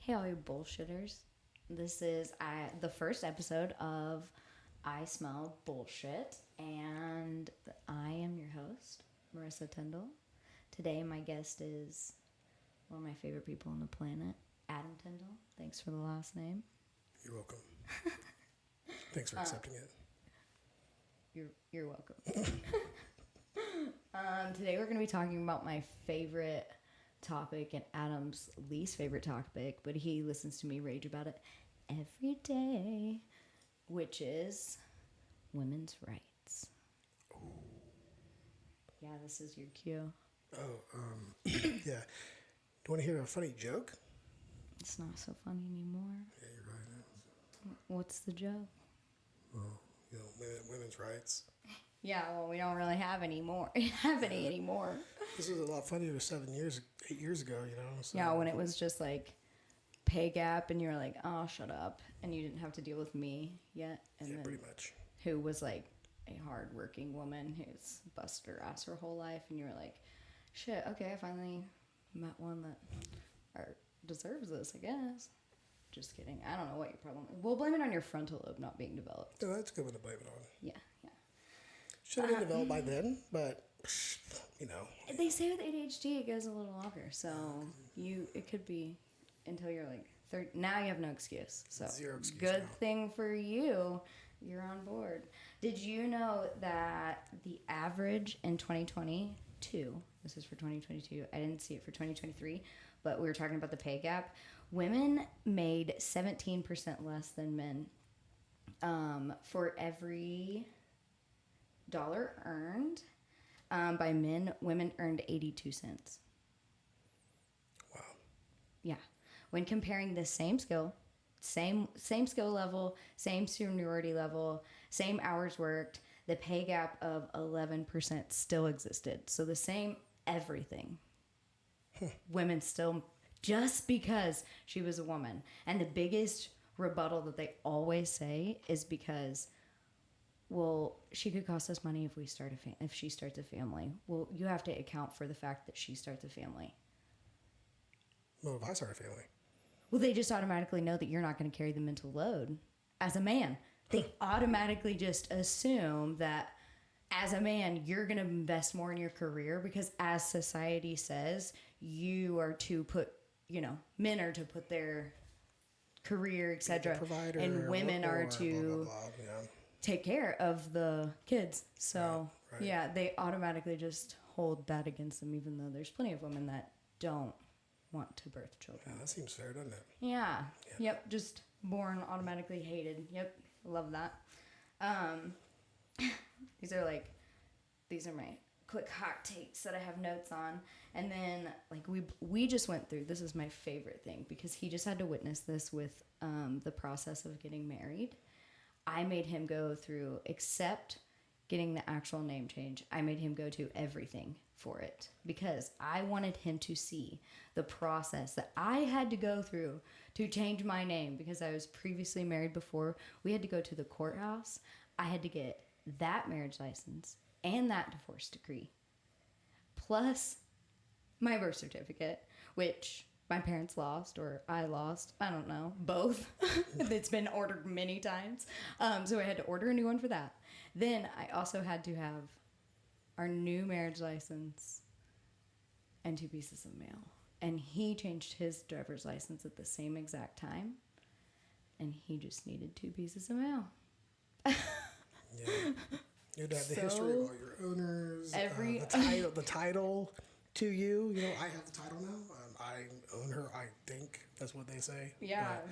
Hey, all you bullshitters. This is the first episode of I Smell Bullshit, and I am your host, Marissa Tyndall. Today, my guest is one of my favorite people on the planet, Adam Tyndall. Thanks for the last name. You're welcome. Thanks for accepting it. You're welcome. Today, we're going to be talking about my favorite topic and Adam's least favorite topic, but he listens to me rage about it every day, which is women's rights. Ooh. Yeah, this is your cue. Yeah. Do you want to hear a funny joke? It's not so funny anymore. Yeah, you're right. What's the joke? Well, women's rights. Yeah, well, we don't really have any anymore. This was a lot funnier 8 years ago, So. Yeah, when it was just like pay gap and you were like, oh, shut up. And you didn't have to deal with me yet. And Yeah, then, pretty much. who was like a hard-working woman who's busted her ass her whole life. And you were like, shit, okay, I finally met one that deserves this, I guess. Just kidding. I don't know what your problem is. We'll blame it on your frontal lobe not being developed. No, that's a good one to blame it on. Yeah. Should have been developed by then, but, They say with ADHD it goes a little longer. So it could be until you're like 30. Now you have no excuse. So Zero excuse good now. thing for you. You're on board. Did you know that the average in 2022, this is for 2022, I didn't see it for 2023, but we were talking about the pay gap. Women made 17% less than men. For every dollar earned by men, women earned 82 cents. Wow. Yeah. When comparing the same skill, same skill level, same seniority level, same hours worked, the pay gap of 11% still existed. So the same everything. Women still, just because she was a woman. And the biggest rebuttal that they always say is because, well, she could cost us money if if she starts a family. Well, you have to account for the fact that she starts a family. Well, if I start a family. Well, they just automatically know that you're not going to carry the mental load as a man. They automatically just assume that as a man, you're going to invest more in your career because as society says, you are to put, men are to put their career, etc. Provider, and women are to blah, blah, blah, yeah. take care of the kids. So, Right. Yeah, they automatically just hold that against them, even though there's plenty of women that don't want to birth children. Yeah, that seems fair, doesn't it? Yeah. Yep. Just born automatically hated. Yep. Love that. These are my quick hot takes that I have notes on. And then we just went through, this is my favorite thing because he just had to witness this with the process of getting married. I made him go through, except getting the actual name change, I made him go to everything for it because I wanted him to see the process that I had to go through to change my name because I was previously married before. We had to go to the courthouse. I had to get that marriage license and that divorce decree, plus my birth certificate, which my parents lost or I lost. I don't know. Both. It's been ordered many times. So I had to order a new one for that. Then I also had to have our new marriage license and 2 pieces of mail. And he changed his driver's license at the same exact time. And he just needed 2 pieces of mail. Yeah. You'd have the history of all your owners, the title to you. I have the title now. I own her, I think. That's what they say. Yeah. But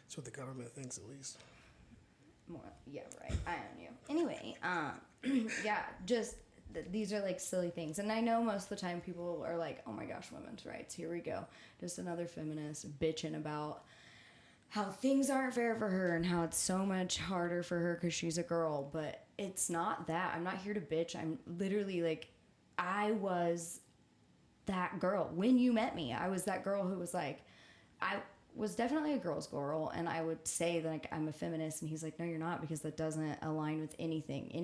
that's what the government thinks, at least. More, yeah, right. I own you. Anyway, these are silly things. And I know most of the time people are like, oh my gosh, women's rights. Here we go. Just another feminist bitching about how things aren't fair for her and how it's so much harder for her because she's a girl. But it's not that. I'm not here to bitch. I'm literally I was that girl. When you met me, I was that girl who was I was definitely a girl's girl, and I would say that I'm a feminist, and he's like, no, you're not, because that doesn't align with any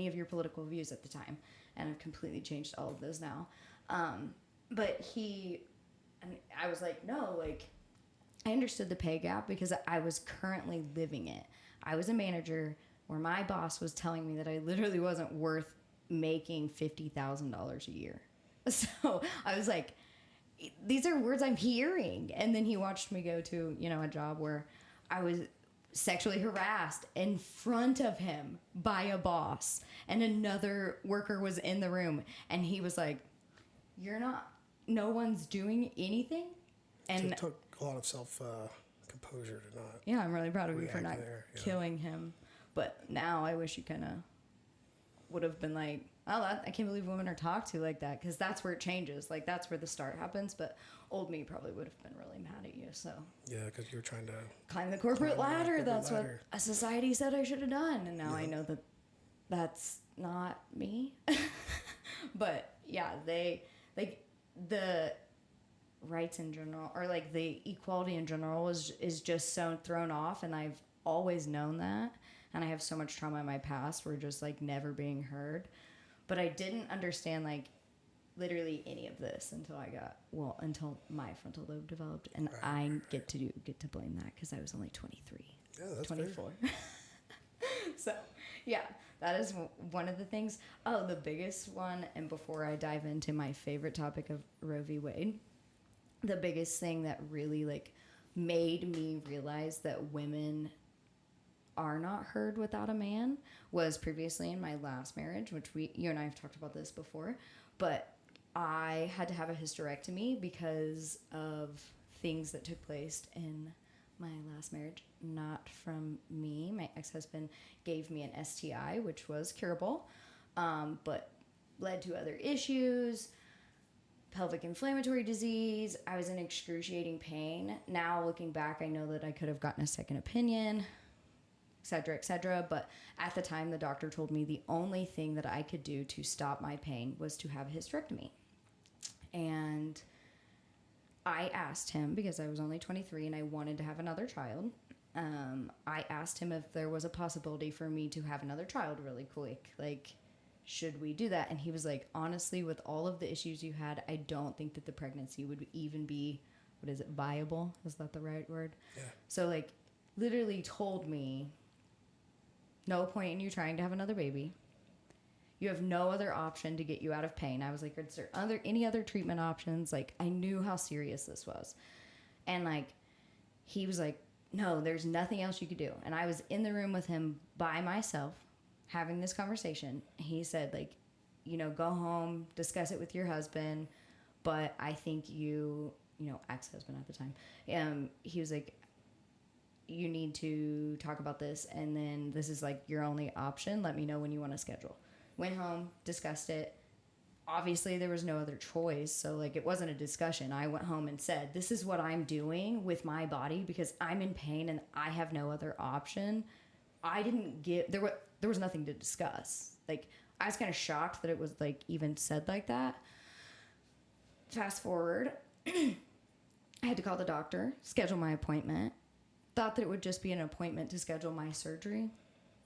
of your political views at the time, and I've completely changed all of those now. But I was like, no, I understood the pay gap because I was currently living it. I was a manager where my boss was telling me that I literally wasn't worth making $50,000 a year. So I was like, these are words I'm hearing. And then he watched me go to, a job where I was sexually harassed in front of him by a boss, and another worker was in the room, and he was like, no one's doing anything. And it took a lot of composure to not. Yeah, I'm really proud of you for not killing him. him. But now I wish you kind of would have been like, oh, I can't believe women are talked to like that, because that's where it changes. Like, that's where the start happens. But old me probably would have been really mad at you. So yeah, because you were trying to climb the corporate ladder. That's what a society said I should have done, and now I know that that's not me. But yeah, they like the rights in general, or like the equality in general, is just so thrown off, and I've always known that. And I have so much trauma in my past for just like never being heard. But I didn't understand like literally any of this until my frontal lobe developed, and I get to blame that because I was only 23. Yeah, that's 24. So yeah, that is one of the things. Oh, the biggest one, and before I dive into my favorite topic of Roe v. Wade, the biggest thing that really like made me realize that women are not heard without a man was previously in my last marriage, which you and I have talked about this before, but I had to have a hysterectomy because of things that took place in my last marriage, not from me. My ex-husband gave me an STI, which was curable, but led to other issues, pelvic inflammatory disease. I was in excruciating pain. Now looking back, I know that I could have gotten a second opinion, et cetera. But at the time, the doctor told me the only thing that I could do to stop my pain was to have a hysterectomy. And I asked him, because I was only 23 and I wanted to have another child, I asked him if there was a possibility for me to have another child really quick. Like, should we do that? And he was like, honestly, with all of the issues you had, I don't think that the pregnancy would even be, viable? Is that the right word? Yeah. So, like, literally told me, no point in you trying to have another baby. You have no other option to get you out of pain. I was like, is there any other treatment options? Like, I knew how serious this was. And, like, he was like, no, there's nothing else you could do. And I was in the room with him by myself having this conversation. He said, like, go home, discuss it with your husband. But I think ex-husband at the time, he was like, you need to talk about this, and then this is like your only option. Let me know when you want to schedule. Went home, discussed it. Obviously, there was no other choice, so like it wasn't a discussion. I went home and said, this is what I'm doing with my body because I'm in pain and I have no other option. I didn't get there was nothing to discuss. Like, I was kind of shocked that it was like even said like that. Fast forward, I had to call the doctor, schedule my appointment. Thought that it would just be an appointment to schedule my surgery.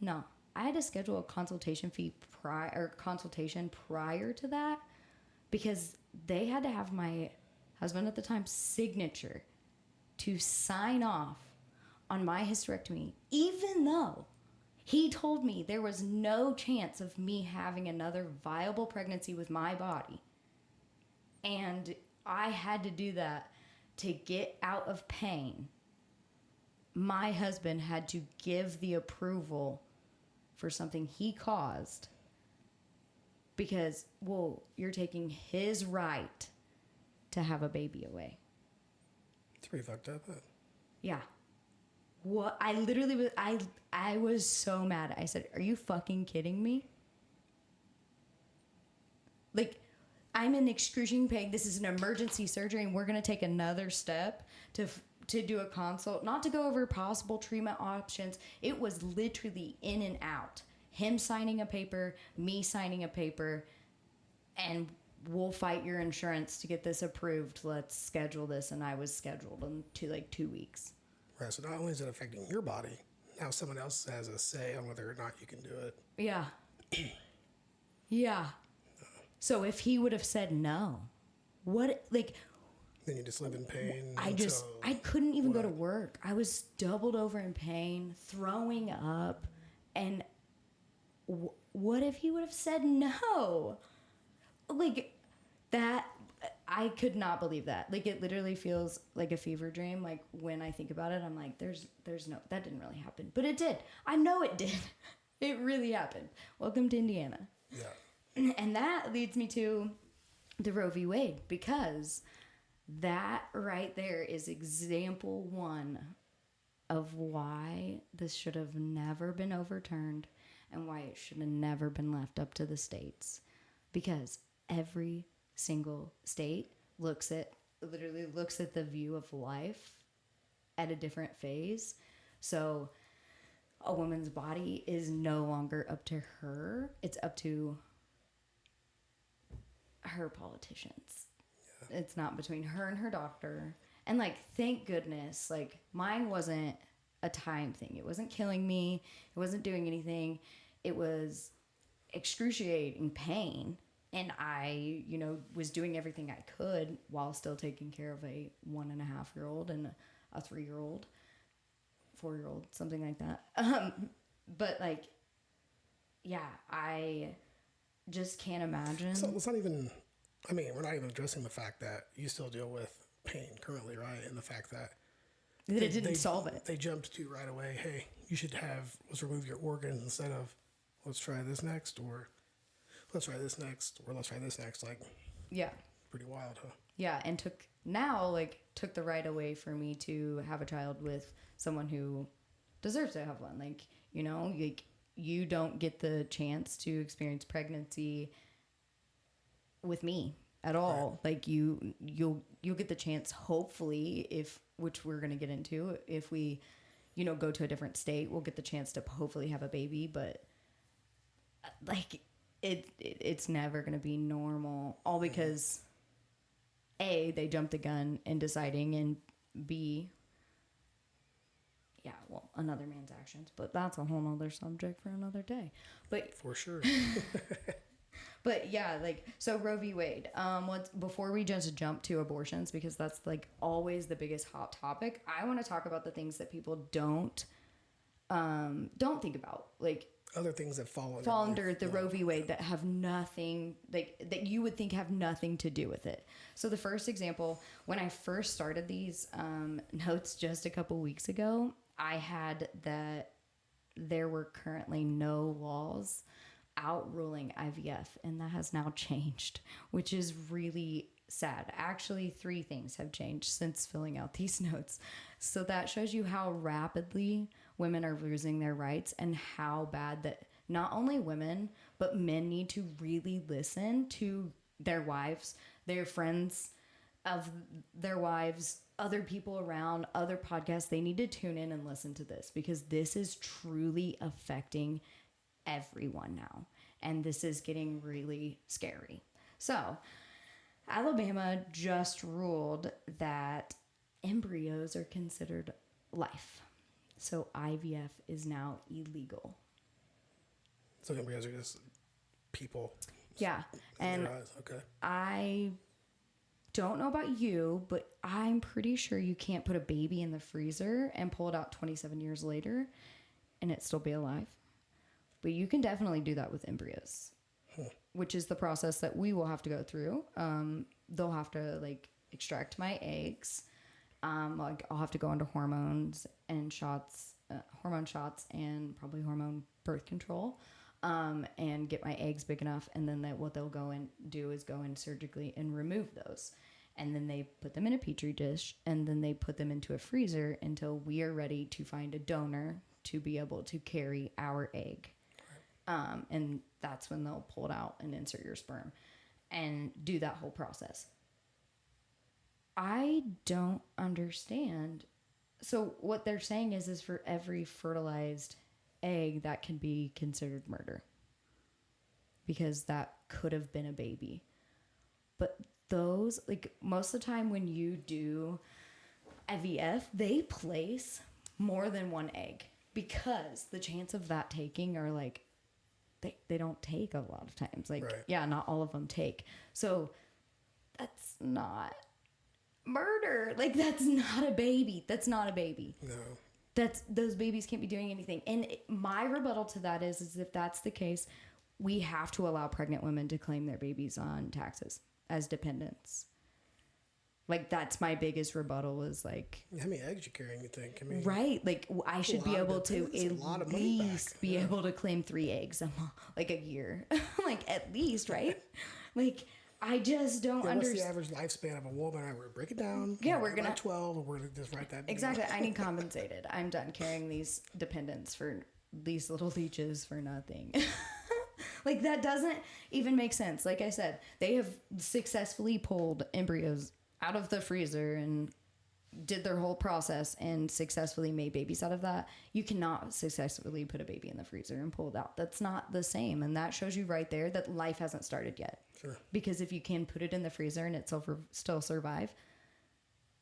No, I had to schedule a consultation prior to that, because they had to have my husband at the time signature to sign off on my hysterectomy, even though he told me there was no chance of me having another viable pregnancy with my body. And I had to do that to get out of pain. My husband had to give the approval for something he caused because, you're taking his right to have a baby away. It's pretty fucked up, huh? Yeah. What? I literally was, I was so mad. I said, are you fucking kidding me? Like, I'm in excruciating pain. This is an emergency surgery, and we're going to take another step to do a consult, not to go over possible treatment options. It was literally in and out. Him signing a paper, me signing a paper, and we'll fight your insurance to get this approved. Let's schedule this. And I was scheduled into like 2 weeks. Right. So not only is it affecting your body, now someone else has a say on whether or not you can do it. Yeah. Yeah. So if he would have said no, Then you just live in pain. I couldn't even go to work. I was doubled over in pain, throwing up. And what if he would have said no? Like, that, I could not believe that. Like, it literally feels like a fever dream. Like, when I think about it, I'm like, there's no, that didn't really happen. But it did. I know it did. It really happened. Welcome to Indiana. Yeah. And that leads me to the Roe v. Wade, because that right there is example one of why this should have never been overturned and why it should have never been left up to the states. Because every single state literally looks at the view of life at a different phase. So a woman's body is no longer up to her. It's up to her politicians. Yeah. It's not between her and her doctor. And, like, thank goodness, like, mine wasn't a time thing. It wasn't killing me. It wasn't doing anything. It was excruciating pain. And I, was doing everything I could while still taking care of a 1.5-year-old and a 3-year-old, 4-year-old, something like that. But, like, yeah, I just can't imagine. So it's not even, we're not even addressing the fact that you still deal with pain currently, right? And the fact that it didn't solve it. They jumped to right away, hey, let's remove your organs instead of let's try this next, or let's try this next, or let's try this next. Like, yeah. Pretty wild, huh? Yeah, and took the right away for me to have a child with someone who deserves to have one. Like, you don't get the chance to experience pregnancy with me at all. Right. Like, you'll get the chance, hopefully, which we're going to get into, if we, go to a different state, we'll get the chance to hopefully have a baby. But, like, it's never going to be normal, all because A, they jumped the gun in deciding, and B, another man's actions. But that's a whole nother subject for another day. But for sure. But yeah, like, so Roe v. Wade. Before we just jump to abortions, because that's, like, always the biggest hot topic, I want to talk about the things that people don't think about, like other things that fall under the Roe v. Wade that have nothing, like, that you would think have nothing to do with it. So the first example, when I first started these notes just a couple weeks ago, I had that there were currently no laws outruling IVF, and that has now changed, which is really sad. Actually, 3 things have changed since filling out these notes. So that shows you how rapidly women are losing their rights, and how bad that not only women, but men need to really listen to their wives, their friends of their wives, other people around, other podcasts. They need to tune in and listen to this, because this is truly affecting everyone now, and this is getting really scary. So Alabama just ruled that embryos are considered life, so IVF is now illegal. So embryos are just people. Yeah. And okay. I don't know about you, but I'm pretty sure you can't put a baby in the freezer and pull it out 27 years later and it still be alive. But you can definitely do that with embryos, which is the process that we will have to go through. They'll have to, like, extract my eggs. Like, I'll have to go into hormones and hormone shots, and probably hormone birth control, and get my eggs big enough. And then what they'll go and do is go in surgically and remove those. And then they put them in a petri dish, and then they put them into a freezer until we are ready to find a donor to be able to carry our egg. And that's when they'll pull it out and insert your sperm and do that whole process. I don't understand. So what they're saying is for every fertilized egg, that can be considered murder, because that could have been a baby. But those, like, most of the time when you do IVF, they place more than one egg, because the chance of that taking are, like, they don't take a lot of times. Like, right. Yeah, not all of them take. So that's not murder. Like, that's not a baby. That's not a baby. No. Those babies can't be doing anything. And my rebuttal to that is if that's the case, we have to allow pregnant women to claim their babies on taxes as dependents. Like, that's my biggest rebuttal is like... How many eggs you carrying, you think? I mean, right. Like, I should be able to at least be able to claim 3 eggs like a year. Like, at least, right? Like, I just don't understand. What's the average lifespan of a woman? We're going to break it down. Yeah, we're going to... 12, or we're going to just write that down. Exactly. I need compensated. I'm done carrying these dependents for these little leeches for nothing. Like, that doesn't even make sense. Like I said, they have successfully pulled embryos out of the freezer and did their whole process and successfully made babies out of that. You cannot successfully put a baby in the freezer and pull it out. That's not the same. And that shows you right there that life hasn't started yet. Sure. Because if you can put it in the freezer and it still survive,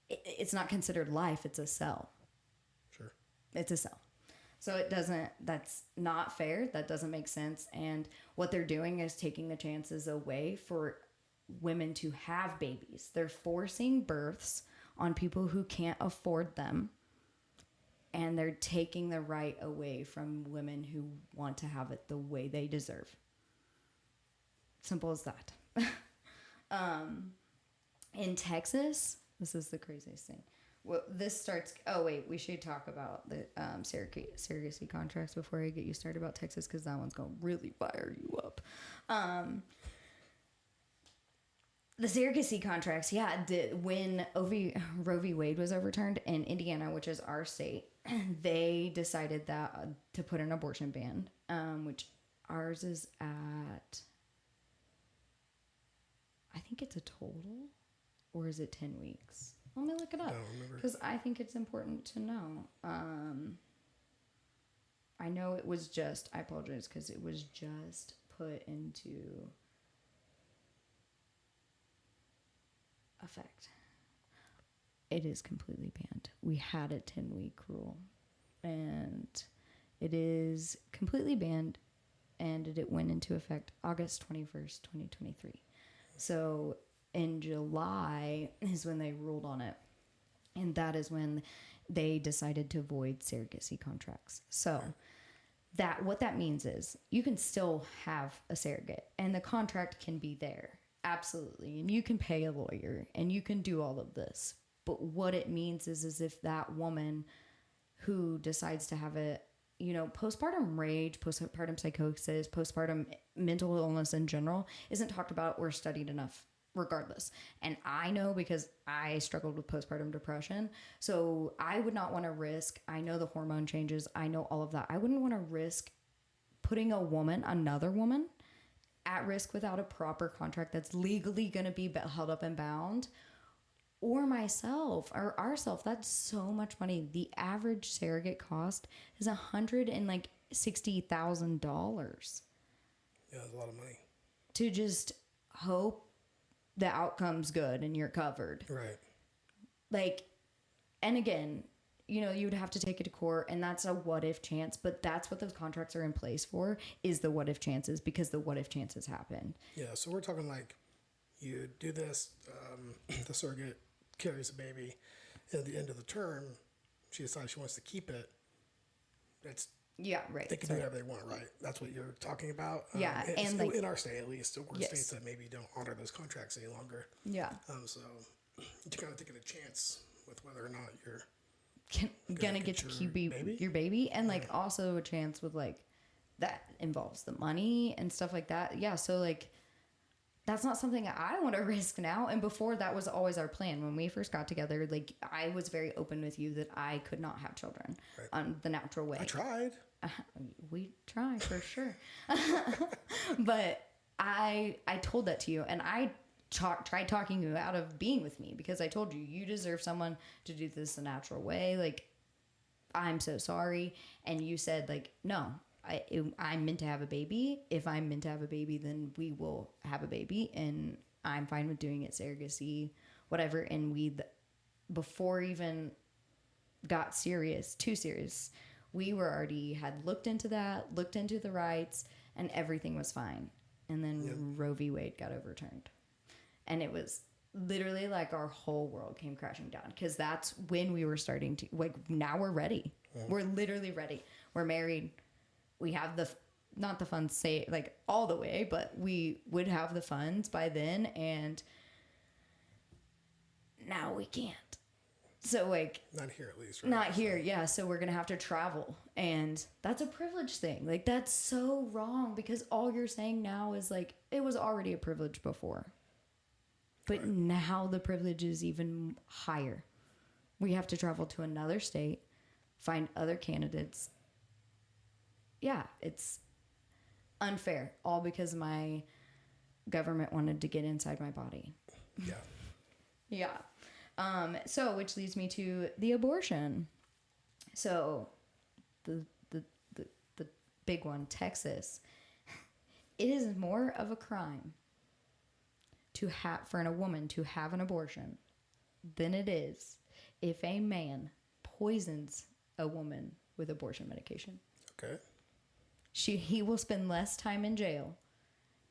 it's not considered life. It's a cell. Sure. It's a cell. So that's not fair. That doesn't make sense. And what they're doing is taking the chances away for women to have babies. They're forcing births on people who can't afford them. And they're taking the right away from women who want to have it the way they deserve. Simple as that. In Texas, this is the craziest thing. Well, this starts... Oh, wait. We should talk about the surrogacy contracts before I get you started about Texas, because that one's going to really fire you up. The surrogacy contracts, yeah. When Roe v. Wade was overturned in Indiana, which is our state, they decided that to put an abortion ban, which ours is at... I think it's a total, or is it 10 weeks? Let me look it up, because I think it's important to know. I know it was just, I apologize, because it was just put into effect. It is completely banned. We had a 10-week rule, and it is completely banned, and it went into effect August 21st, 2023. So in July is when they ruled on it. And that is when they decided to void surrogacy contracts. So what that means is you can still have a surrogate and the contract can be there. Absolutely. And you can pay a lawyer and you can do all of this. But what it means is if that woman who decides to have a, postpartum rage, postpartum psychosis, postpartum mental illness in general isn't talked about or studied enough regardless. And I know because I struggled with postpartum depression. So I would not want to risk, I know the hormone changes, I know all of that. I wouldn't want to risk putting another woman at risk without a proper contract that's legally going to be held up and bound, or myself or ourselves. That's so much money. The average surrogate cost is $160,000. Yeah, that's a lot of money. To just hope the outcome's good and you're covered. Right. Like, and again, you would have to take it to court, and that's a what if chance, but that's what those contracts are in place for, is the what if chances, because the what if chances happen. Yeah, so we're talking like you do this, the surrogate carries a baby, and at the end of the term, she decides she wants to keep it. That's... Yeah, right. They can do whatever they want, right? That's what you're talking about. Yeah, and in our state at least, there were states that maybe don't honor those contracts any longer. Yeah. So you're kind of taking a chance with whether or not you're gonna get to keep your baby, and like also a chance with like that involves the money and stuff like that. Yeah, so like that's not something I want to risk now. And before, that was always our plan. When we first got together, like I was very open with you that I could not have children the natural way. I tried. We try for sure. But I told that to you, and I tried talking you out of being with me, because I told you deserve someone to do this the natural way. Like, I'm so sorry. And you said like, no, I'm meant to have a baby. If I'm meant to have a baby, then we will have a baby, and I'm fine with doing it surrogacy, whatever. And before even got too serious, we had looked into the rights, and everything was fine. And then Roe v. Wade got overturned, and it was literally like our whole world came crashing down, because that's when we were starting to, like, now we're ready. We're literally ready. We're married. We have not the funds like all the way, but we would have the funds by then, and now we can't. So, like, not here at least, right? Not here, yeah. So we're gonna have to travel, and that's a privilege thing. Like, that's so wrong, because all you're saying now is like, it was already a privilege before, but now the privilege is even higher. We have to travel to another state, find other candidates. Yeah, it's unfair, all because my government wanted to get inside my body. Yeah. Yeah. So, which leads me to the abortion. So, the big one, Texas. It is more of a crime for a woman to have an abortion than it is if a man poisons a woman with abortion medication. Okay. He will spend less time in jail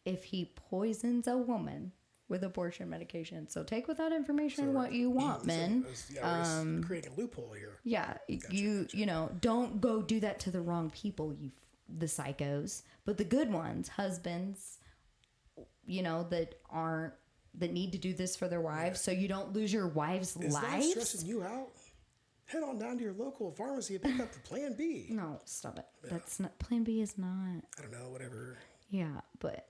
if he poisons a woman with abortion medication. So take with that information what you want, men. We're creating a loophole here. Yeah, gotcha. You know, don't go do that to the wrong people, the psychos, but the good ones, husbands, you know, that need to do this for their wives, so you don't lose your wives' lives. Is that stressing you out? Head on down to your local pharmacy and pick up the Plan B. No, stop it. Yeah. That's not, Plan B is not. I don't know, whatever. Yeah, but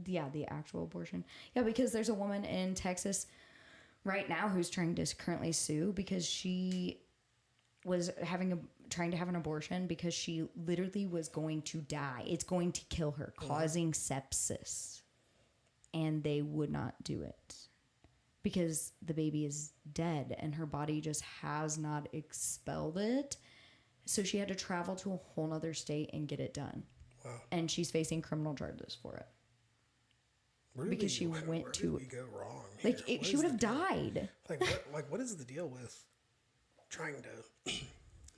yeah, the actual abortion. Yeah, because there's a woman in Texas right now who's trying to currently sue because she was trying to have an abortion because she literally was going to die. It's going to kill her, causing sepsis. And they would not do it because the baby is dead and her body just has not expelled it. So she had to travel to a whole nother state and get it done. Wow. And she's facing criminal charges for it. Where did she went to. Where did we go wrong? Like, she would have died. What is the deal with trying to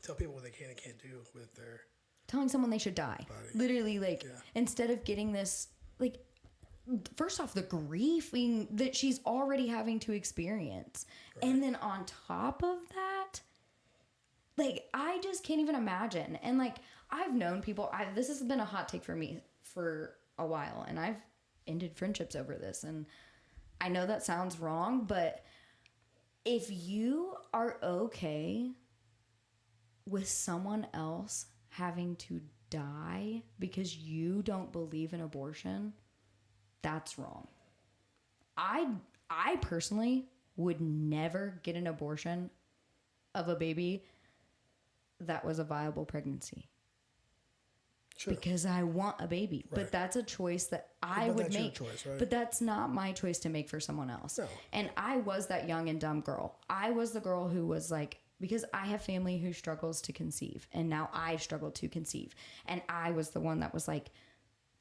tell people what they can and can't do with their. Telling someone they should die. Body. Literally, like, instead of getting this, like, first off, the grieving that she's already having to experience. Right. And then on top of that, like, I just can't even imagine. And, like, I've known people, this has been a hot take for me for a while, and I've ended friendships over this. And I know that sounds wrong, but if you are okay with someone else having to die because you don't believe in abortion, that's wrong. I personally would never get an abortion of a baby that was a viable pregnancy. Sure. Because I want a baby. Right. But that's a choice that I would make. Your choice, right? But that's not my choice to make for someone else. No. And I was that young and dumb girl. I was the girl who was like, because I have family who struggles to conceive. And now I struggle to conceive. And I was the one that was like,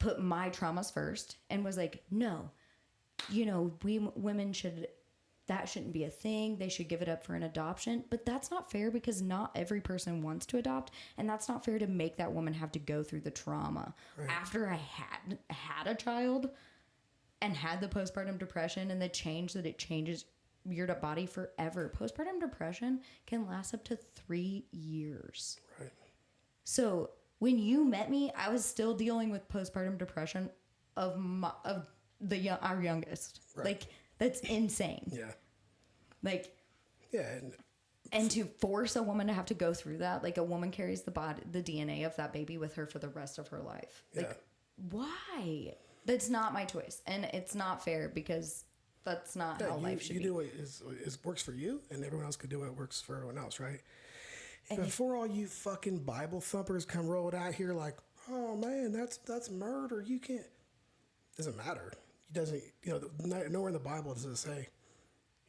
put my traumas first and was like, no, you know, women that shouldn't be a thing. They should give it up for an adoption. But that's not fair because not every person wants to adopt. And that's not fair to make that woman have to go through the trauma. Right. After I had a child and had the postpartum depression and the change that it changes your body forever. Postpartum depression can last up to 3 years. Right. So when you met me, I was still dealing with postpartum depression of our youngest. Right. Like, that's insane. Yeah. Like, yeah. And to force a woman to have to go through that, like, a woman carries the DNA of that baby with her for the rest of her life. Yeah. Like, why? That's not my choice. And it's not fair because that's not how life should be. You do what works for you, and everyone else could do what works for everyone else, right? And before all you fucking Bible thumpers come rolled out here like, oh man, that's murder. You can't. Doesn't matter. It doesn't. You know, nowhere in the Bible does it say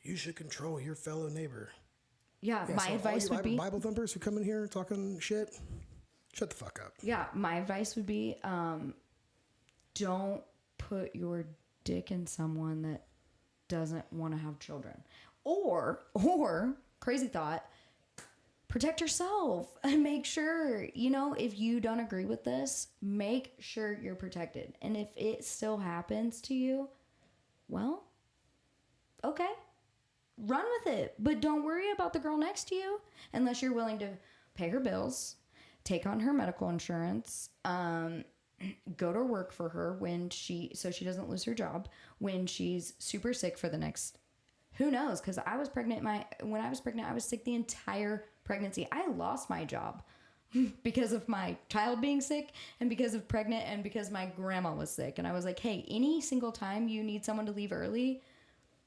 you should control your fellow neighbor. Yeah, my advice would be Bible thumpers who come in here talking shit. Shut the fuck up. Yeah, my advice would be, don't put your dick in someone that doesn't want to have children, or crazy thought. Protect yourself and make sure, you know, if you don't agree with this, make sure you're protected. And if it still happens to you, well, okay, run with it. But don't worry about the girl next to you unless you're willing to pay her bills, take on her medical insurance, go to work for her so she doesn't lose her job when she's super sick for the next, who knows? Because I was pregnant. When I was pregnant, I was sick the entire pregnancy. I lost my job because of my child being sick and because of pregnant and because my grandma was sick. And I was like, hey, any single time you need someone to leave early,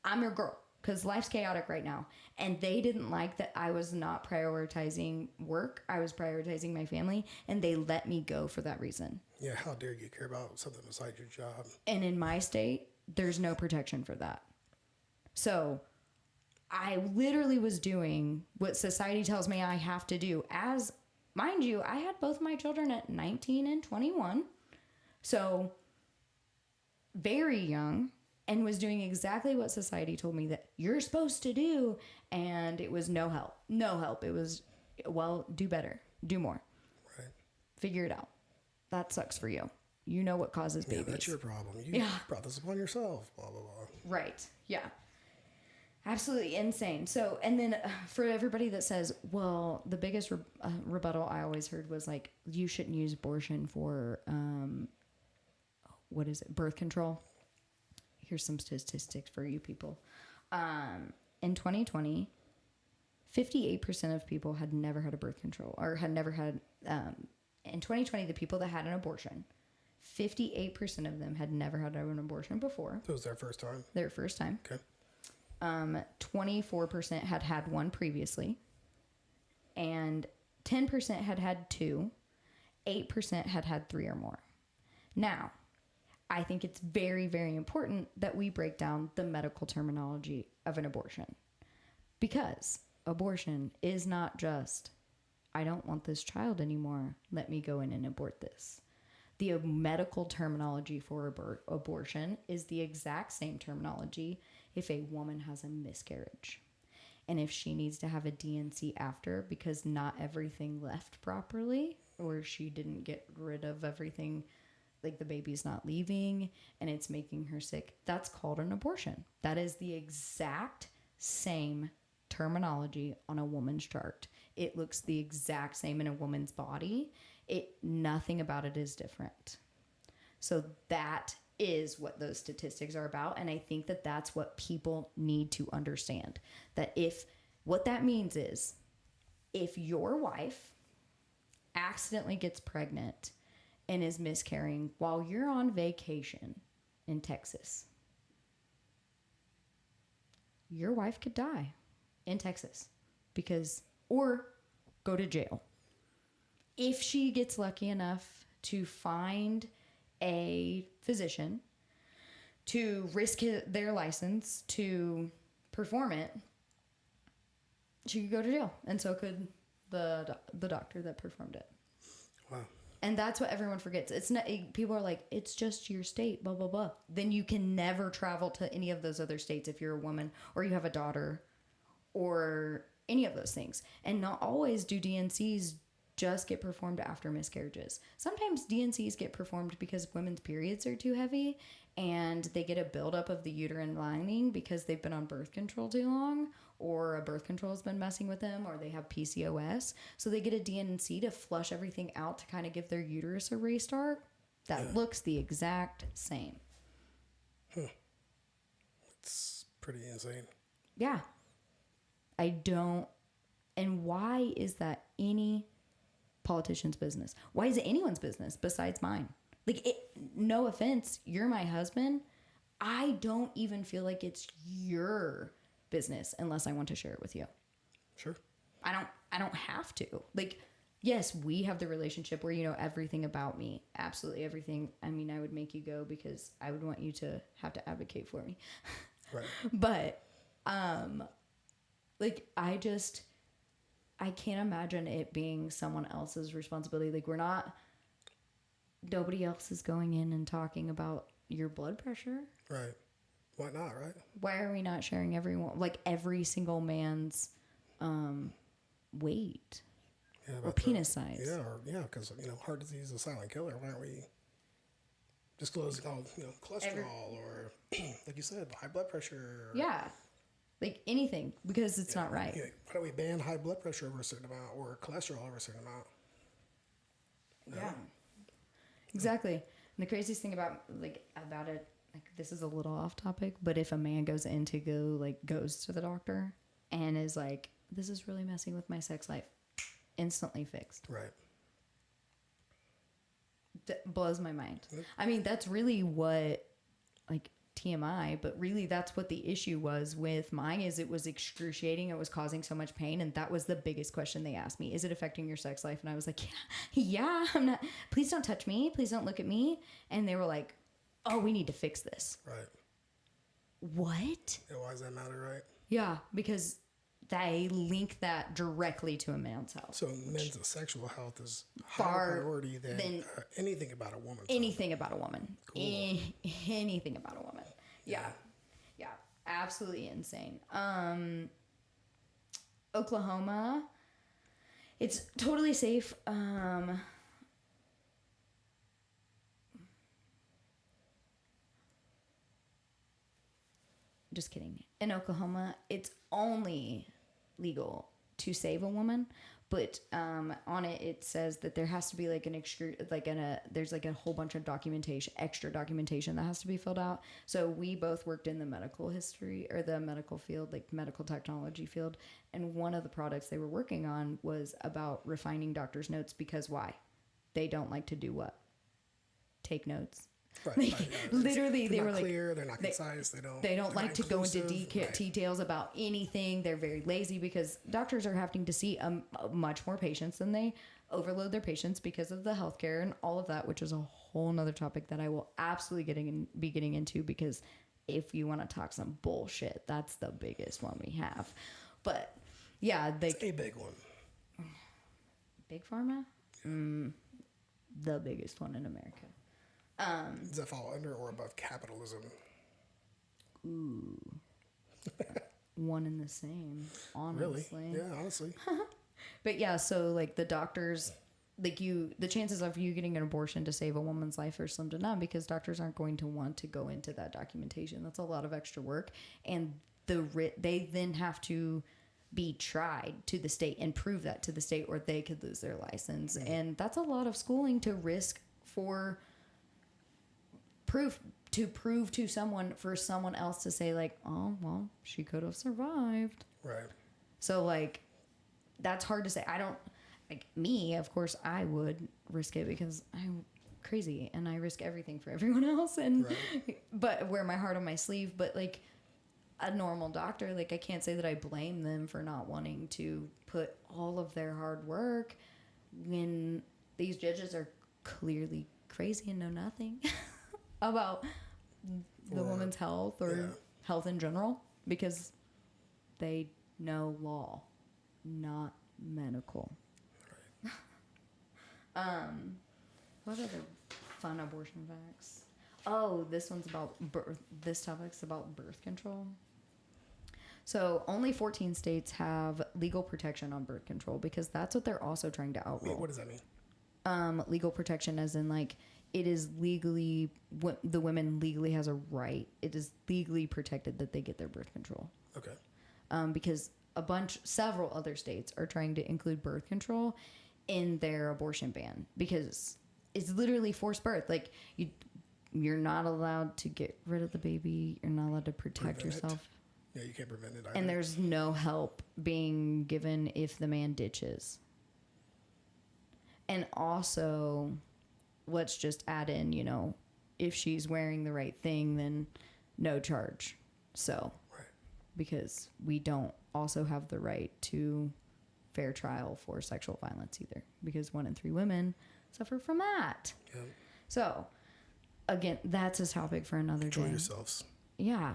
I'm your girl, because life's chaotic right now. And they didn't like that I was not prioritizing work. I was prioritizing my family, and they let me go for that reason. Yeah, how dare you care about something besides your job? And in my state, there's no protection for that. So I literally was doing what society tells me I have to do. As, mind you, I had both my children at 19 and 21. So very young, and was doing exactly what society told me that you're supposed to do. And it was no help. No help. It was, well, do better. Do more. Right. Figure it out. That sucks for you. You know what causes babies. Yeah, that's your problem. You brought this upon yourself. Blah, blah, blah. Right. Yeah. Absolutely insane. So, and then for everybody that says, well, the biggest rebuttal I always heard was like, you shouldn't use abortion for, birth control. Here's some statistics for you people. In 2020, 58% of people had never had a birth control or had never had, in 2020, the people that had an abortion, 58% of them had never had an abortion before. So it was their first time? Their first time. Okay. 24% had had one previously, and 10% had had two, 8% had had three or more. Now, I think it's very, very important that we break down the medical terminology of an abortion, because abortion is not just, I don't want this child anymore, let me go in and abort this. The medical terminology for abortion is the exact same terminology if a woman has a miscarriage. And if she needs to have a D&C after because not everything left properly, or she didn't get rid of everything, like the baby's not leaving and it's making her sick, that's called an abortion. That is the exact same terminology on a woman's chart. It looks the exact same in a woman's body. Nothing about it is different. So that is what those statistics are about. And I think that that's what people need to understand. That what that means is, if your wife accidentally gets pregnant and is miscarrying while you're on vacation in Texas, your wife could die in Texas or go to jail. If she gets lucky enough to find a physician to risk their license to perform it, she could go to jail. And so could the doctor that performed it. Wow. And that's what everyone forgets. It's not, people are like, it's just your state, blah, blah, blah. Then you can never travel to any of those other states if you're a woman or you have a daughter or any of those things. And not always do D&Cs just get performed after miscarriages. Sometimes D&Cs get performed because women's periods are too heavy and they get a buildup of the uterine lining because they've been on birth control too long, or a birth control has been messing with them, or they have PCOS. So they get a D&C to flush everything out to kind of give their uterus a restart. That looks the exact same. It's pretty insane. Yeah. And why is that any politician's business? Why is it anyone's business besides mine? No offense, you're my husband. I don't even feel like it's your business unless I want to share it with you. Sure. I don't have to. Yes, we have the relationship where you know everything about me. Absolutely everything. I mean, I would make you go because I would want you to have to advocate for me. Right. But I can't imagine it being someone else's responsibility. Nobody else is going in and talking about your blood pressure. Right. Why not, right? Why are we not sharing every single man's weight or penis size? Because, heart disease is a silent killer. Why aren't we disclosing all, cholesterol or, like you said, high blood pressure? Yeah. Like anything, because it's not right. Yeah. Why don't we ban high blood pressure over a certain amount or cholesterol over a certain amount? No. Yeah. Exactly. And the craziest thing about it, like this is a little off topic, but if a man goes to the doctor and is like, this is really messing with my sex life, instantly fixed. Right. That blows my mind. Yep. I mean, that's really what, like, TMI, but really that's what the issue was with mine, is it was excruciating. It was causing so much pain. And that was the biggest question they asked me. Is it affecting your sex life? And I was like, yeah, I'm not, please don't touch me. Please don't look at me. And they were like, oh, we need to fix this. Right. What? Yeah, why does that matter, right? Yeah, because they link that directly to a man's health. So men's sexual health is higher priority than anything about a woman. Anything about a woman. Cool. Anything about a woman. Yeah. Yeah. Absolutely insane. Oklahoma, it's totally safe. Just kidding. In Oklahoma, it's only legal to save a woman, but on it says that there has to be like there's like a whole bunch of extra documentation that has to be filled out. So we both worked in the medical history or the medical field, like medical technology field, and one of the products they were working on was about refining doctors' notes, because why? They don't like to do what? Take notes. Right, like, right, yeah. Literally, they were clear, like, they're not concise. They don't like to go into details about anything. They're very lazy because doctors are having to see much more patients than they overload their patients because of the healthcare and all of that, which is a whole nother topic that I will absolutely be getting into, because if you want to talk some bullshit, that's the biggest one we have. But yeah, it's a big one. Big pharma, the biggest one in America. Does that fall under or above capitalism? Ooh. One and the same, honestly. Really? Yeah, honestly. But yeah, so like the doctors, like the chances of you getting an abortion to save a woman's life are slim to none, because doctors aren't going to want to go into that documentation. That's a lot of extra work. And they then have to be tried to the state and prove that to the state, or they could lose their license. Mm-hmm. And that's a lot of schooling to risk for prove to someone, for someone else to say like, oh, well, she could have survived. Right. So like, that's hard to say. I don't, like me, of course I would risk it because I'm crazy and I risk everything for everyone else. And, right. But wear my heart on my sleeve. But like a normal doctor, like I can't say that I blame them for not wanting to put all of their hard work when these judges are clearly crazy and know nothing about the woman's health or health in general, because they know law, not medical. Right. What other fun abortion facts? Oh, this one's about birth. This topic's about birth control. So only 14 states have legal protection on birth control, because that's what they're also trying to outroll. Wait, what does that mean? Legal protection as in like, it is legally, the women legally has a right. It is legally protected that they get their birth control. Okay. Because several other states are trying to include birth control in their abortion ban, because it's literally forced birth. Like you're not allowed to get rid of the baby. You're not allowed to protect yourself. Yeah, you can't prevent it either. And there's no help being given if the man ditches. And also, let's just add in, if she's wearing the right thing, then no charge. So, right. Because we don't also have the right to fair trial for sexual violence either, because 1 in 3 women suffer from that. Yep. So, again, that's a topic for another day. Control yourselves. Yeah,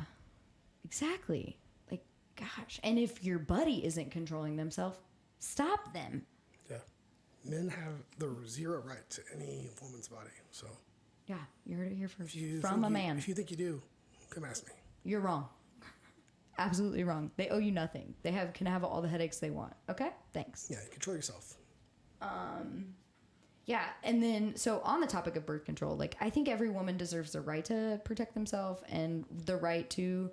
exactly. Like, gosh. And if your buddy isn't controlling themselves, stop them. Yeah. Men have the zero right to any woman's body, so. Yeah, you heard it here first. From a man. If you think you do, come ask me. You're wrong. Absolutely wrong. They owe you nothing. They can have all the headaches they want. Okay? Thanks. Yeah, control yourself. Yeah, and then, so on the topic of birth control, like, I think every woman deserves the right to protect themselves and the right to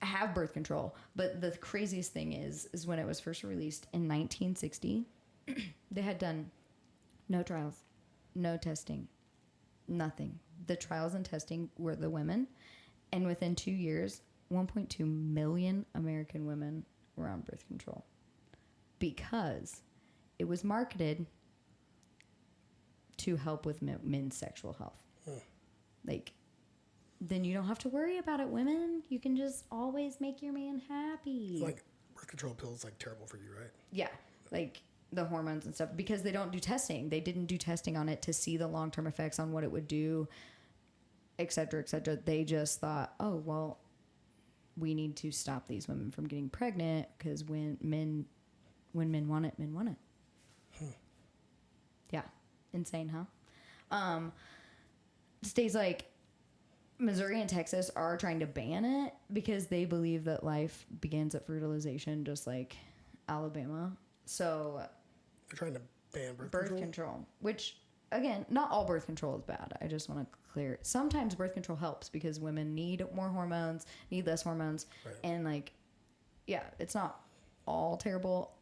have birth control. But the craziest thing is when it was first released in 1960, they had done no trials, no testing, nothing. The trials and testing were the women. And within 2 years, 1.2 million American women were on birth control because it was marketed to help with men's sexual health. Like, then you don't have to worry about it, women. You can just always make your man happy. Like, birth control pills, like, terrible for you, right? Yeah. Like, the hormones and stuff. Because they don't do testing. They didn't do testing on it to see the long-term effects on what it would do, et cetera, et cetera. They just thought, oh, well, we need to stop these women from getting pregnant because when men want it, men want it. Yeah. Insane, huh? States like Missouri and Texas are trying to ban it because they believe that life begins at fertilization, just like Alabama. So they're trying to ban birth control, which, again, not all birth control is bad. I just want to clear. Sometimes birth control helps because women need more hormones, need less hormones, right. And like, yeah, it's not all terrible.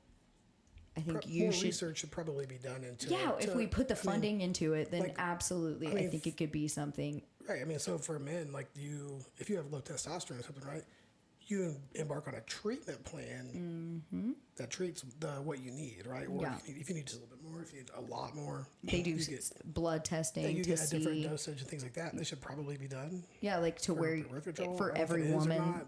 I think more research should probably be done into it. Yeah, if we put the funding into it, then like, absolutely, I think it could be something. Right. I mean, so for men, like if you have low testosterone or something, right, you embark on a treatment plan that treats what you need, right? Or if you need just a little bit more, if you need a lot more. They do blood testing you to get a different see dosage and things like that. They should probably be done. Yeah, like to where for every woman,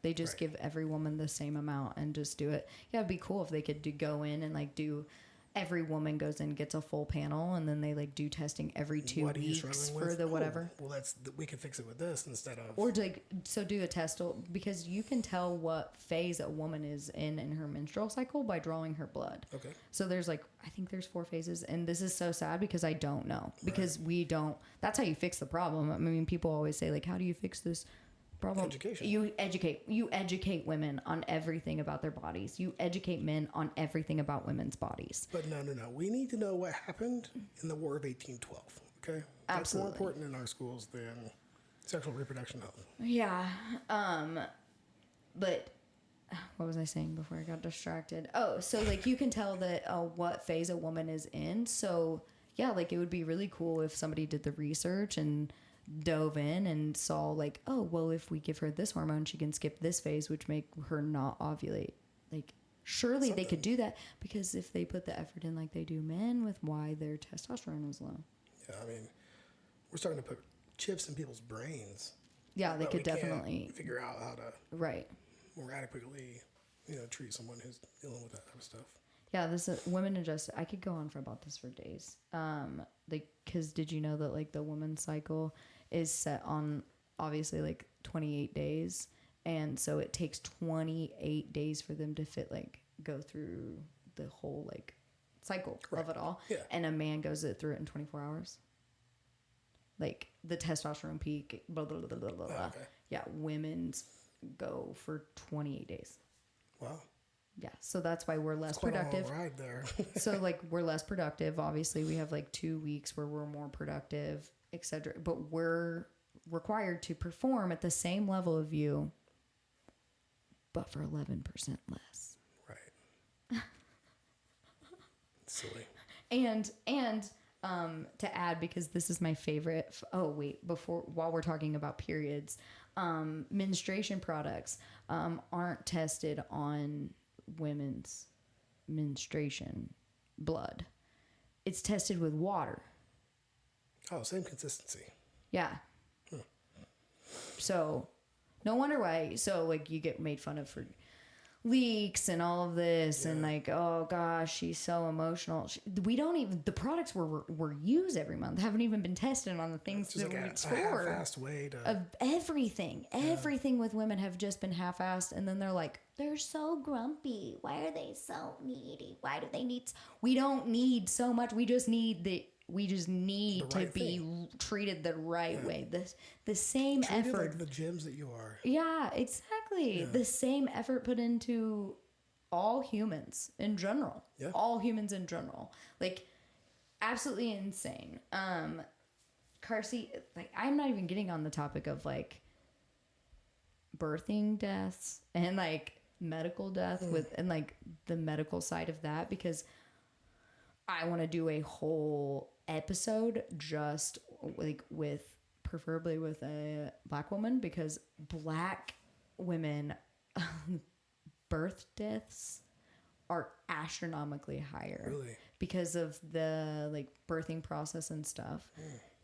they just give every woman the same amount and just do it. Yeah, it'd be cool if they could go in and like do. Every woman goes in, gets a full panel, and then they like do testing every 2 weeks for the whatever. Well, we can fix it with this instead of. Or do a test because you can tell what phase a woman is in her menstrual cycle by drawing her blood. Okay. So I think there's 4 phases, and this is so sad because I don't know because we don't. That's how you fix the problem. I mean, people always say like, how do you fix this problem? Education. You educate women on everything about their bodies. You educate men on everything about women's bodies. But no. We need to know what happened in the War of 1812. Okay, that's absolutely more important in our schools than sexual reproduction health. Yeah. But what was I saying before I got distracted? Oh, so like you can tell that what phase a woman is in. So yeah, like it would be really cool if somebody did the research and dove in and saw like, oh, well, if we give her this hormone, she can skip this phase, which make her not ovulate. Like, surely they could do that because if they put the effort in like they do men with why their testosterone is low. Yeah, I mean, we're starting to put chips in people's brains. Yeah, they could definitely figure out how to more adequately, treat someone who's dealing with that type of stuff. Yeah, this is women adjusted. I could go on about this for days. Because did you know that like the woman's cycle is set on obviously like 28 days, and so it takes 28 days for them to go through the whole like cycle of it all. Yeah. And a man goes through it in 24 hours. Like the testosterone peak, blah blah blah blah blah. Okay. Yeah, women's go for 28 days. Wow. Yeah, so that's why we're less productive. A long ride there. So like we're less productive. Obviously, we have like 2 weeks where we're more productive, etc. But we're required to perform at the same level of you, but for 11% less. Right. Silly. And to add, because this is my favorite. Oh wait, while we're talking about periods, menstruation products aren't tested on women's menstruation blood. It's tested with water. Oh, same consistency. Yeah. So no wonder why. So like you get made fun of for leaks and all of this, and like, oh gosh, she's so emotional. We don't even, the products we're used every month haven't even been tested on the things that we store. Half-assed way to of everything with women have just been half-assed, and then they're like, they're so grumpy. Why are they so needy? Why do they need? We don't need so much. We just need to be treated the right way. The same treated effort. like the gems that you are. Yeah, exactly. Yeah. The same effort put into all humans in general. Yeah. All humans in general. Like, absolutely insane. Carsey, like, I'm not even getting on the topic of, like, birthing deaths and like medical death and like the medical side of that, because I want to do a whole episode just like preferably with a Black woman, because Black women birth deaths are astronomically higher. Really? Because of the like birthing process and stuff.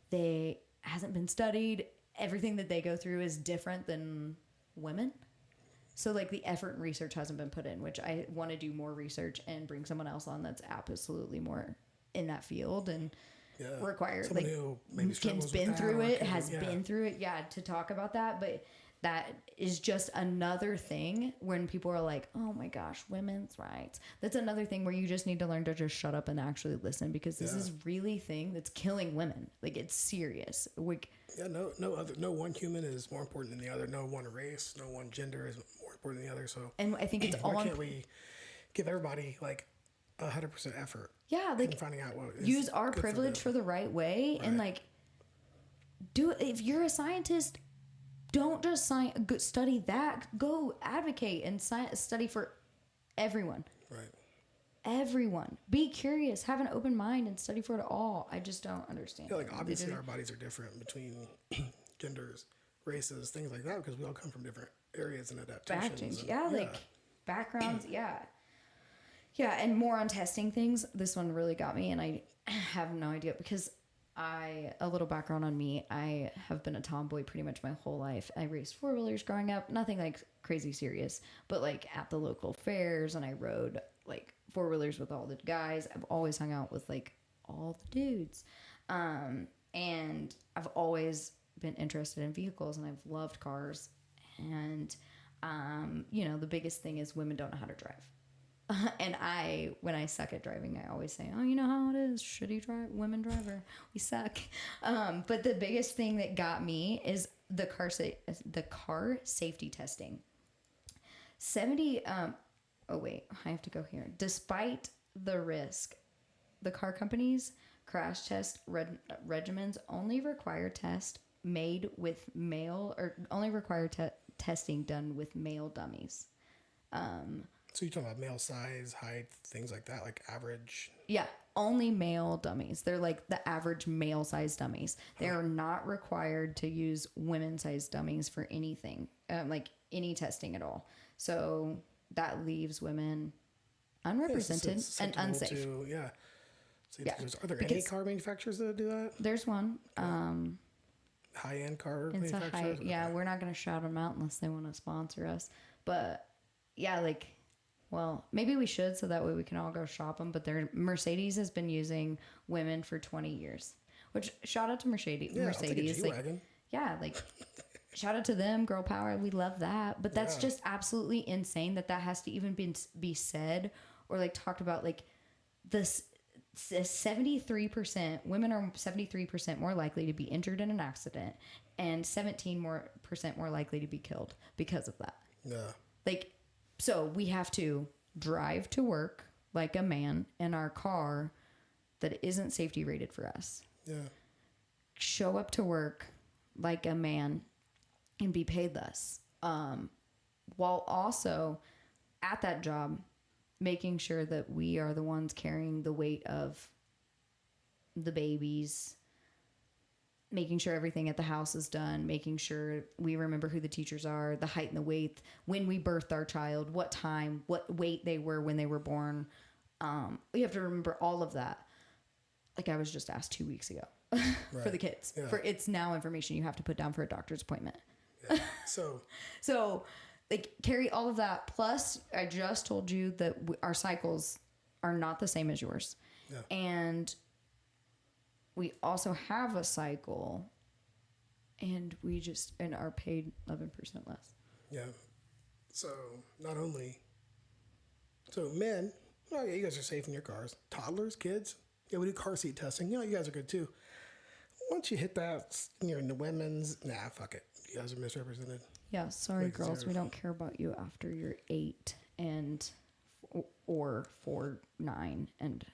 They hasn't been studied. Everything that they go through is different than women. So like the effort and research hasn't been put in, which I want to do more research and bring someone else on that's absolutely more in that field and required. Someone like who maybe Kim's been through it, has been through it, to talk about that. But that is just another thing when people are like, oh my gosh, women's rights. That's another thing where you just need to learn to just shut up and actually listen, because this is really thing that's killing women. Like, it's serious. Like, no one human is more important than the other. No one race, no one gender is more important than the other. So, and I think it's all. Why can't we give everybody like 100% effort? Yeah, like in finding out what is use our privilege for the right way, and like do it. If you're a scientist, don't just study that. Go advocate and study for everyone. Right. Everyone. Be curious. Have an open mind and study for it all. I just don't understand. Yeah, like obviously our bodies are different between genders, races, things like that, because we all come from different areas and adaptations. Like backgrounds. Yeah, and more on testing things. This one really got me, and I have no idea, because a little background on me. I have been a tomboy pretty much my whole life. I raced 4-wheelers growing up, nothing like crazy serious, but like at the local fairs, and I rode like 4-wheelers with all the guys. I've always hung out with like all the dudes. And I've always been interested in vehicles, and I've loved cars. And, the biggest thing is women don't know how to drive. And when I suck at driving, I always say, oh, you know how it is, shitty women driver, we suck. But the biggest thing that got me is the car safety testing. 70, oh wait, I have to go here. Despite the risk, the car companies' crash test regimens only require testing done with male dummies. So you're talking about male size, height, things like that, like average? Yeah, only male dummies. They're like the average male size dummies. They are not required to use women size dummies for anything, like any testing at all. So that leaves women unrepresented and unsafe. Are there any car manufacturers that do that? There's one. High-end car manufacturers? We're not going to shout them out unless they want to sponsor us. But yeah, like... Well, maybe we should, so that way we can all go shop them. But Mercedes has been using women for 20 years. Which, shout out to Mercedes. Yeah, Mercedes. Shout out to them, girl power. We love that. But that's just absolutely insane that has to even be said or like talked about. Like this 73%, women are 73% more likely to be injured in an accident, and 17% more likely to be killed because of that. Yeah. Like. So we have to drive to work like a man in our car that isn't safety rated for us. Yeah. Show up to work like a man and be paid less. While also at that job making sure that we are the ones carrying the weight of the babies, making sure everything at the house is done, making sure we remember who the teachers are, the height and the weight, when we birthed our child, what time, what weight they were when they were born. We have to remember all of that. Like I was just asked 2 weeks ago for the kids. Yeah. It's now information you have to put down for a doctor's appointment. Yeah. So like carry all of that. Plus, I just told you that our cycles are not the same as yours. Yeah. And we also have a cycle, and we are paid 11% less. Yeah. So men, oh yeah, you guys are safe in your cars. Toddlers, kids, yeah, we do car seat testing. You guys are good too. Once you hit that, you're in the women's, fuck it. You guys are misrepresented. Yeah, sorry girls, we don't care about you after you're 8 or 4, 9 and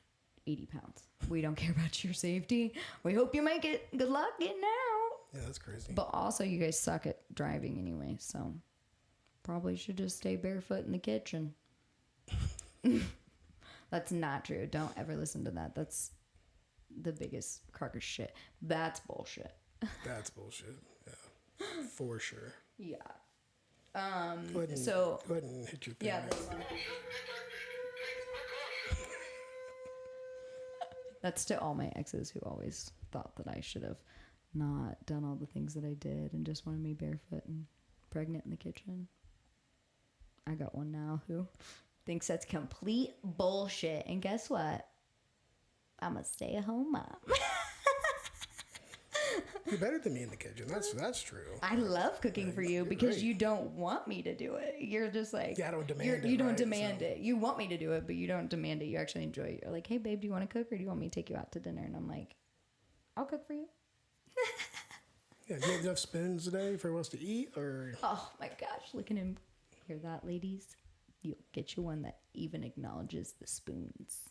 80 pounds. We don't care about your safety. We hope you make it. Good luck getting out. Yeah, that's crazy. But also, you guys suck at driving anyway, so probably should just stay barefoot in the kitchen. That's not true. Don't ever listen to that. That's the biggest crock of shit. That's bullshit. That's bullshit. Yeah, for sure. Yeah. Go ahead and hit your thing. Yeah, this one. That's to all my exes who always thought that I should have not done all the things that I did and just wanted me barefoot and pregnant in the kitchen. I got one now who thinks that's complete bullshit. And guess what? I'm a stay-at-home mom. You're better than me in the kitchen. That's true. I love cooking for you because great. You don't want me to do it. You're just like, I don't demand it. You don't demand it. You want me to do it, but you don't demand it. You actually enjoy it. You're like, hey, babe, do you want to cook or do you want me to take you out to dinner? And I'm like, I'll cook for you. Yeah, do you have enough spoons today for us to eat? Or oh my gosh, look at him. Hear that, ladies? You'll get you one that even acknowledges the spoons.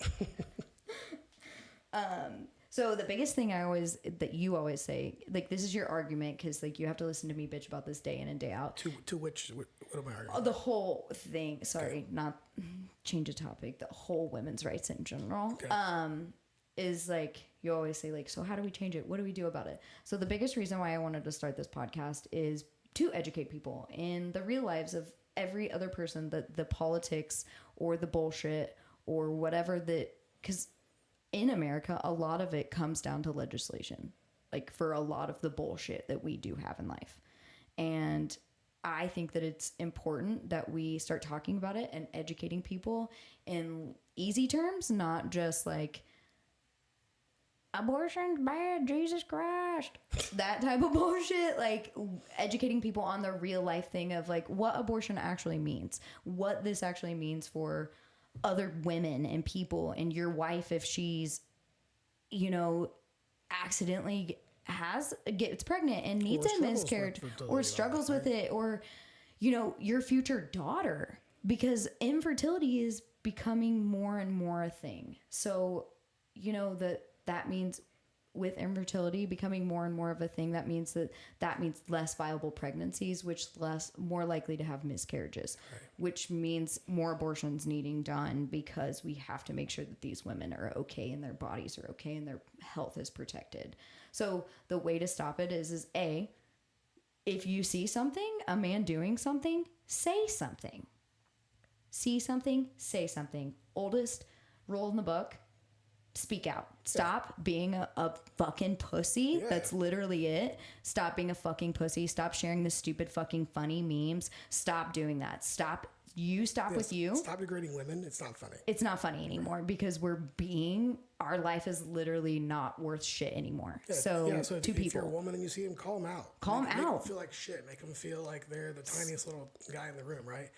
So the biggest thing that you always say, like, this is your argument, because like you have to listen to me bitch about this day in and day out. To which, what am I arguing? Oh, the whole thing. Sorry, okay. Not change the topic. The whole women's rights in general. Okay. Is like you always say, like, so how do we change it? What do we do about it? So the biggest reason why I wanted to start this podcast is to educate people in the real lives of every other person, the politics or the bullshit or whatever that, because in America, a lot of it comes down to legislation, like for a lot of the bullshit that we do have in life. And I think that it's important that we start talking about it and educating people in easy terms, not just like, abortion's bad, Jesus Christ, that type of bullshit. Like educating people on the real life thing of like what abortion actually means, what this actually means for other women and people, and your wife if she's, accidentally gets pregnant and needs a miscarriage or struggles with it, or your future daughter, because infertility is becoming more and more a thing. So that means with infertility becoming more and more of a thing, that means less viable pregnancies, which more likely to have miscarriages, right. Which means more abortions needing done, because we have to make sure that these women are okay and their bodies are okay and their health is protected. So the way to stop it is A, if you see something, a man doing something, say something. See something, say something. Oldest rule in the book. Speak out. Stop being a fucking pussy. Yeah. That's literally it. Stop being a fucking pussy. Stop sharing the stupid fucking funny memes. Stop doing that. Stop with you. Stop degrading women. It's not funny. It's not funny anymore, because our life is literally not worth shit anymore. Yeah. So if you're a woman and you see them, call them out. Make them feel like shit. Make them feel like they're the tiniest little guy in the room, right?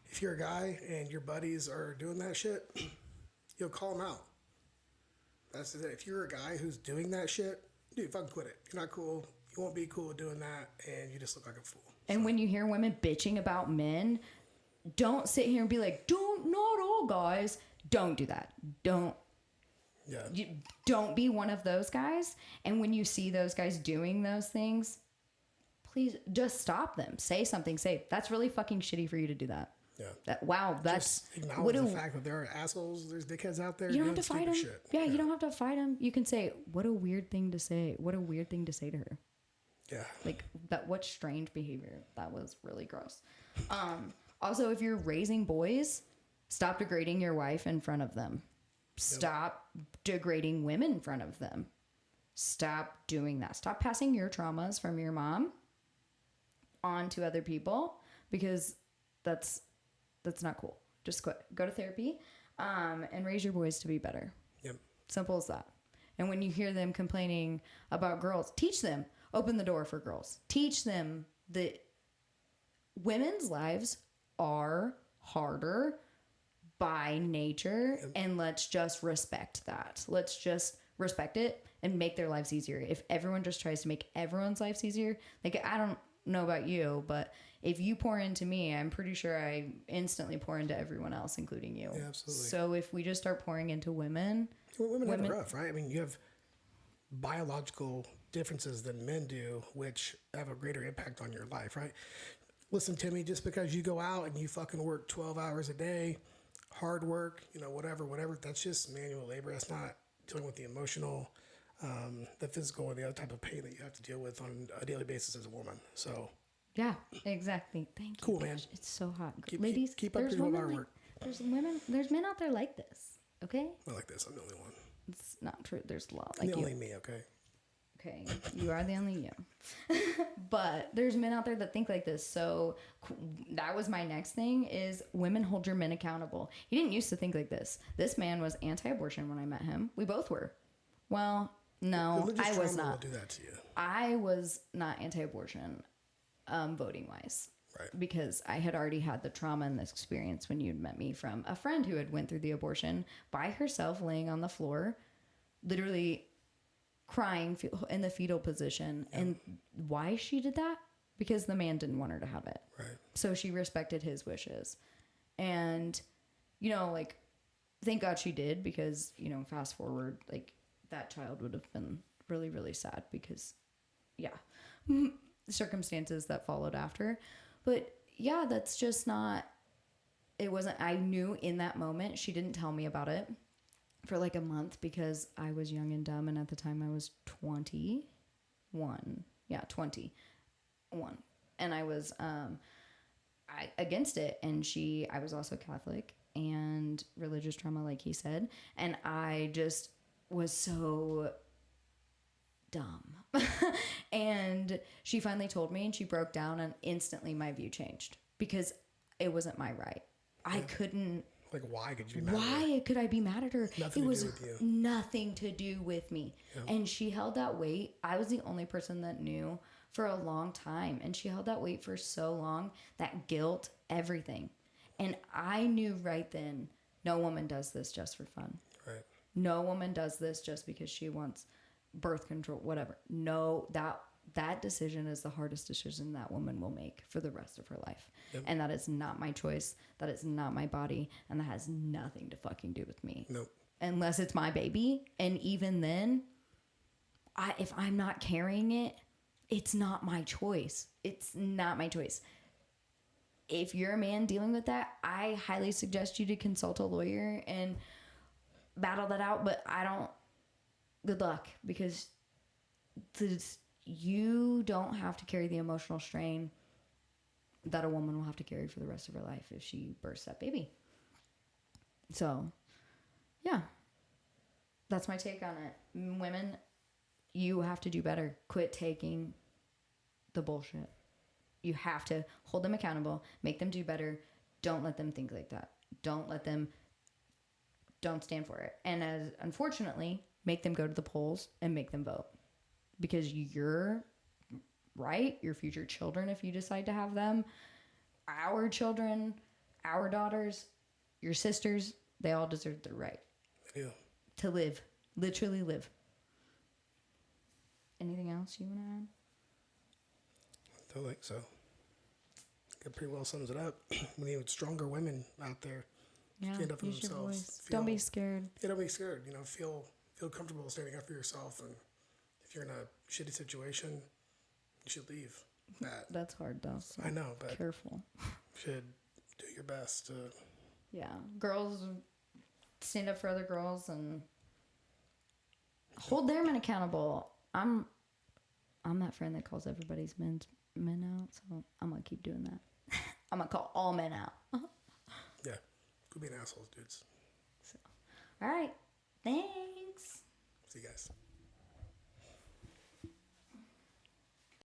If you're a guy and your buddies are doing that shit, you'll call them out. That's it. If you're a guy who's doing that shit, dude, fucking quit it. You're not cool. You won't be cool doing that, and you just look like a fool. And when you hear women bitching about men, don't sit here and be like, not all guys. Don't do that. Don't be one of those guys. And when you see those guys doing those things, please just stop them. Say something. Say, that's really fucking shitty for you to do that. Yeah. That's just acknowledge the fact that there are assholes, there's dickheads out there. You don't have to fight them. Shit. Yeah, you don't have to fight them. You can say, what a weird thing to say. What a weird thing to say to her. Yeah. Like that. What strange behavior. That was really gross. Also, if you're raising boys, stop degrading your wife in front of them. Stop degrading women in front of them. Stop doing that. Stop passing your traumas from your mom on to other people, because that's not cool. Just quit. Go to therapy, and raise your boys to be better. Yep. Simple as that. And when you hear them complaining about girls, teach them. Open the door for girls. Teach them that women's lives are harder by nature, and let's just respect that. Let's just respect it and make their lives easier. If everyone just tries to make everyone's lives easier, like, I don't know about you, but if you pour into me, I'm pretty sure I instantly pour into everyone else, including you. Yeah, absolutely. So if we just start pouring into women have it rough, right? I mean, you have biological differences than men do, which have a greater impact on your life, right? listen to me, just because you go out and you fucking work 12 hours a day, hard work, whatever, that's just manual labor. That's not dealing with the emotional, the physical, or the other type of pain that you have to deal with on a daily basis as a woman. So yeah, exactly. Thank you. cool, man. It's so hot. Ladies, keep up your 12-hour work. There's men out there like this. Okay. I like this. I'm the only one. It's not true. There's a lot I'm like the you. only me. Okay. Okay, you are the only you. But there's men out there that think like this. So that was my next thing is women hold your men accountable. He didn't used to think like this. This man was anti-abortion when I met him. We both were. Well, no, I was not. Will do that to you. I was not anti-abortion, voting wise. Right. Because I had already had the trauma and this experience when you'd met me from a friend who had went through the abortion by herself, laying on the floor, literally crying in the fetal position. Yeah. And why she did that? Because the man didn't want her to have it. Right. So she respected his wishes. And, like, thank God she did, because, fast forward, like, that child would have been really, really sad because, circumstances that followed after. But yeah, that's just not, it wasn't, I knew in that moment, she didn't tell me about it for like a month because I was young and dumb. And at the time I was 21. Yeah, 21. And I was against it. And I was also Catholic and religious trauma, like he said. And I just was so dumb. And she finally told me, and she broke down, and instantly my view changed because it wasn't my right. Yeah. I couldn't. Like, why could you be mad at her? Why could I be mad at her? Nothing it was to do with you. Nothing to do with me. Yeah. And she held that weight. I was the only person that knew for a long time. And she held that weight for so long, that guilt, everything. And I knew right then, no woman does this just for fun. Right. No woman does this just because she wants birth control, whatever. No, that decision is the hardest decision that woman will make for the rest of her life. Yep. And that is not my choice. That is not my body. And that has nothing to fucking do with me. Nope. Unless it's my baby. And even then, if I'm not carrying it, it's not my choice. It's not my choice. If you're a man dealing with that, I highly suggest you to consult a lawyer and battle that out. But good luck, because you don't have to carry the emotional strain that a woman will have to carry for the rest of her life if she births that baby. So, yeah, that's my take on it. Women, you have to do better. Quit taking the bullshit. You have to hold them accountable, make them do better. Don't let them think like that. Don't stand for it. And unfortunately, make them go to the polls and make them vote. Because you're right, your future children, if you decide to have them, our children, our daughters, your sisters, they all deserve the right. Yeah. To live. Literally live. Anything else you want to add? I don't think so. That pretty well sums it up. We need stronger women out there. Yeah, stand up for use themselves. Your voice. Don't be scared. Yeah, don't be scared. Feel comfortable standing up for yourself. And if you're in a shitty situation, you should leave. That's hard though. So I know, but careful. Should do your best to. Yeah, girls stand up for other girls and hold their men accountable. I'm that friend that calls everybody's men out, so I'm gonna keep doing that. I'm gonna call all men out. Yeah, could be an asshole, dudes. So, all right, thanks.